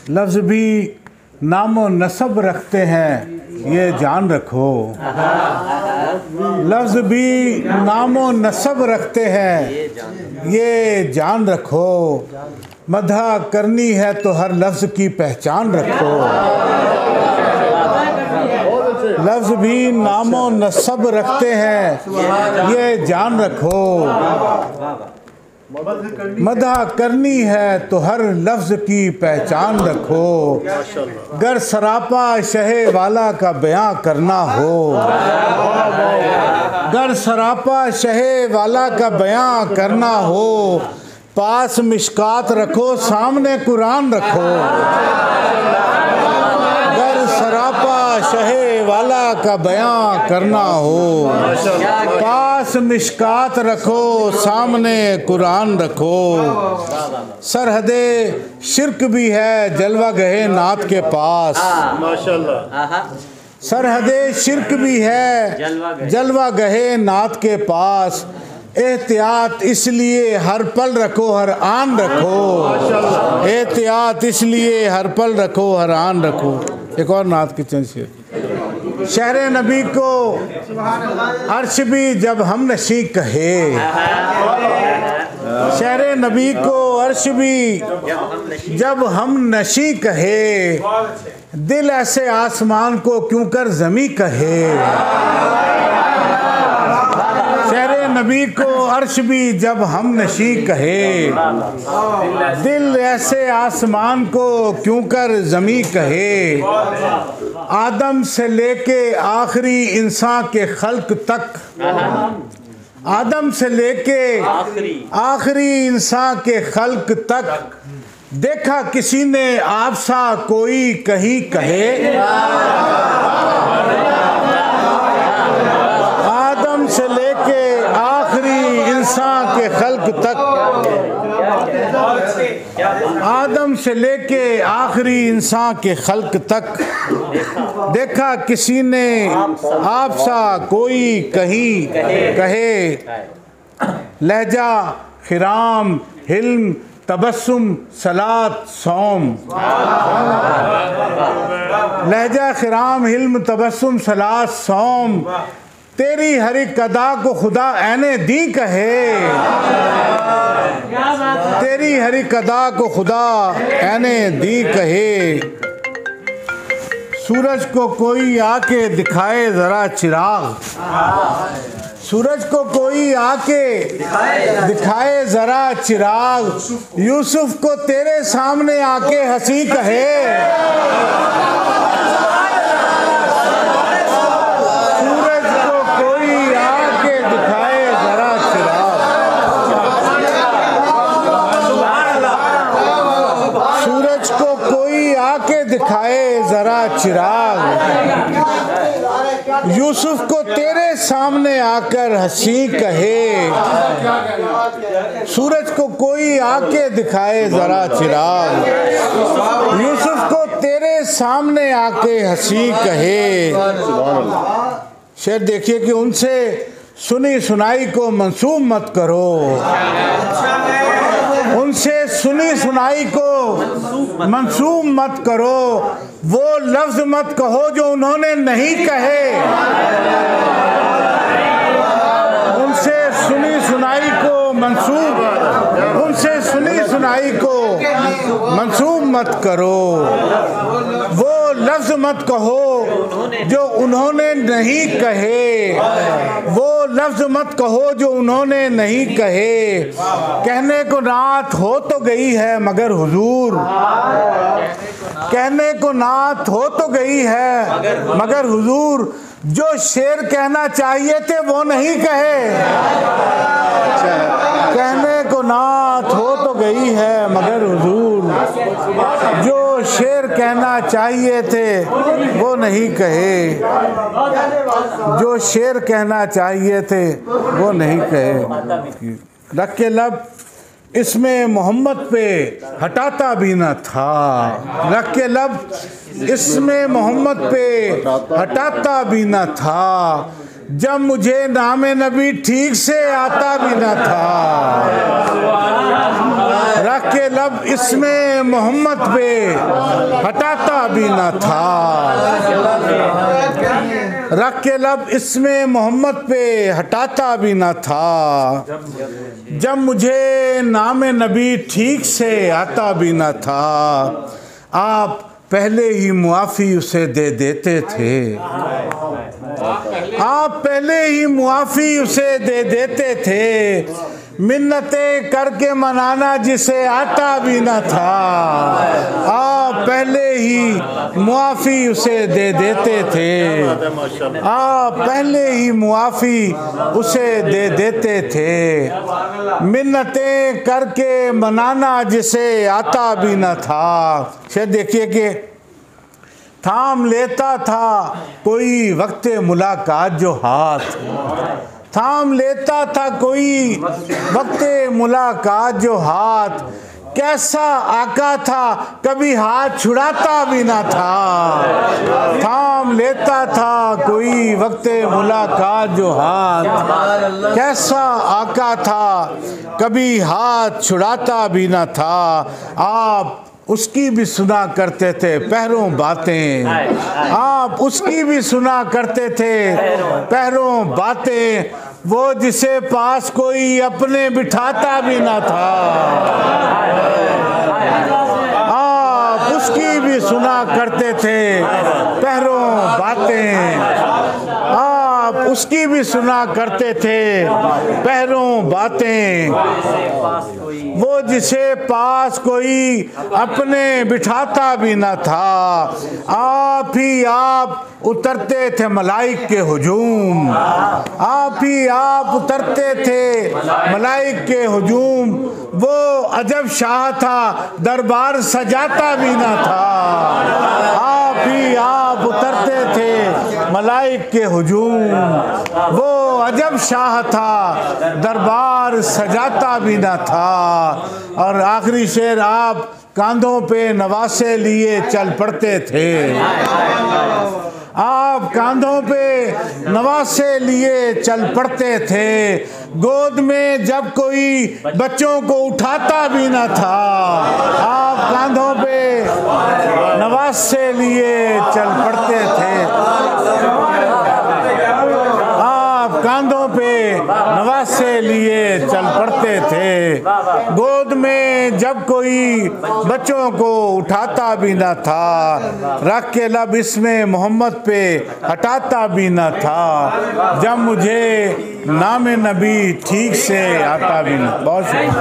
लफ्ज़ भी नामो नसब रखते हैं ये जान रखो। लफ्ज़ भी नामो नसब रखते हैं ये जान रखो। मदह करनी है तो हर लफ्ज़ की पहचान रखो। लफ्ज़ भी नामो नसब रखते हैं ये जान रखो। मदह करनी है तो हर लफ्ज़ की पहचान रखो। गर सरापा शहे वाला का बयां करना हो। गर सरापा शहे वाला का बयां करना हो। पास मिशकात रखो सामने कुरान रखो। गर सरापा शहे वाला का बयां करना हो। पास मिशकात रखो सामने कुरान रखो। सरहदे शिर्क भी है जलवा गहे नात के पास। माशाल्लाह। सरहदे शिर्क भी है जलवा गहे नात के पास। एहतियात इसलिए हर पल रखो हर आन रखो। एहतियात इसलिए हर पल रखो हर आन रखो। एक और नात की चंद शेर। शहरे नबी को अर्श भी जब हम नशी कहे। शहरे नबी को अर्श भी जब हम नशी कहे। दिल ऐसे आसमान को क्यों कर ज़मी कहे। शहरे नबी को अर्श भी जब हम नशी कहे। दिल ऐसे आसमान को क्यों कर ज़मी कहे। आदम से लेके आखिरी इंसान के खल्क तक। आदम से लेके आखिरी इंसान के खल्क तक। देखा किसी ने आपसा कोई कहीं कहे। आदम से लेके आखिरी इंसान के खल्क तक। आदम से लेके आखिरी इंसान के खल्क तक। देखा किसी ने आपसा कोई कहीं कहे। लहजा खिराम हिल्म तबस्सुम सलात सौम। लहजा खिराम हिल्म तबस्सुम सलात सौम। तेरी हर एक अदा को खुदा ऐने दी कहे। तेरी हर एक अदा को खुदा ऐने दी कहे। सूरज को कोई आके दिखाए जरा चिराग। सूरज को कोई आके दिखाए जरा चिराग। यूसुफ को तेरे सामने आके हंसी कहे। सूरज को कोई आके दिखाए जरा चिराग। सूरज को कोई आके दिखाए जरा चिराग। यूसुफ को तेरे सामने आकर हंसी कहे। सूरज को कोई आके दिखाए जरा चिराग। यूसुफ को तेरे सामने आके हंसी कहे। शेर देखिए कि उनसे सुनी सुनाई को मंसूब मत करो। उनसे सुनी सुनाई को मंसूब मत करो। वो लफ्ज मत कहो जो उन्होंने नहीं कहे। उनसे सुनी सुनाई को मंसूब उनसे सुनी सुनाई को मंसूब मत करो। वो लफ्ज मत कहो जो उन्होंने नहीं कहे। वो लफ्ज मत कहो जो उन्होंने नहीं कहे। कहने को नात हो तो गई है मगर हुजूर। कहने को नात हो तो गई है मगर हुजूर। जो शेर कहना चाहिए थे वो नहीं कहे। कहने को नात हो तो गई है मगर हुजूर। जो शेर कहना चाहिए थे वो नहीं कहे। जो शेर कहना चाहिए थे वो नहीं कहे। रख के लब इसमें मोहम्मद पे हटाता भी न था। रख के लब इसमें मोहम्मद पे हटाता भी न था। जब मुझे नाम नबी ठीक से आता भी न था। रख के लब इसमें मोहम्मद पे हटाता भी न था, रख के लब इसमें मोहम्मद पे हटाता भी न था। जब मुझे नाम नबी ठीक से आता भी न था, आप पहले ही मुआफ़ी उसे दे देते थे, आप पहले ही मुआफ़ी उसे दे देते थे। मिन्नतें करके मनाना जिसे आता भी न था, आप पहले ही मुआफ़ी उसे दे देते थे, आप पहले ही मुआफ़ी उसे दे देते थे। मिन्नतें करके मनाना जिसे आता भी न था। शायद देखिए कि थाम लेता था कोई वक्त मुलाकात जो हाथ, थाम लेता था कोई वक्त मुलाकात जो हाथ। कैसा आका था कभी हाथ छुड़ाता भी ना था, थाम लेता था कोई वक्त मुलाकात जो हाथ। कैसा आका था कभी हाथ छुड़ाता भी ना था, आप उसकी भी सुना करते थे पहरों बातें, आप उसकी भी सुना करते थे पहरों बातें। वो जिसे पास कोई अपने बिठाता भी ना था, आप उसकी भी सुना करते थे पहरों बातें, आप उसकी भी सुना करते थे पहरों बातें। वो जिसे पास कोई अपने बिठाता भी न था, आप ही आप उतरते थे मलाइक के हुजूम, आप ही आप उतरते थे मलाइक के हुजूम। वो अजब शाह था दरबार सजाता भी न था, आप ही आप उतरते थे मलाइक के हुजूम। वो अजब शाह था दरबार सजाता भी न था। और आखिरी शेर, आप कांधों पे नवासे लिए चल पड़ते थे, आप कांधों पे नवासे लिए चल पड़ते थे। गोद में जब कोई बच्चों को उठाता भी न था, आप कांधों पे नवासे लिए चल पड़ते थे, आप कांधों पे नवासे लिए चल पड़ते थे। गोद में जब कोई बच्चों को उठाता भी न था, रख के लब इसमें मोहम्मद पे हटाता भी न था। जब मुझे नाम नबी ठीक से आता भी न। बहुत शुक्रिया।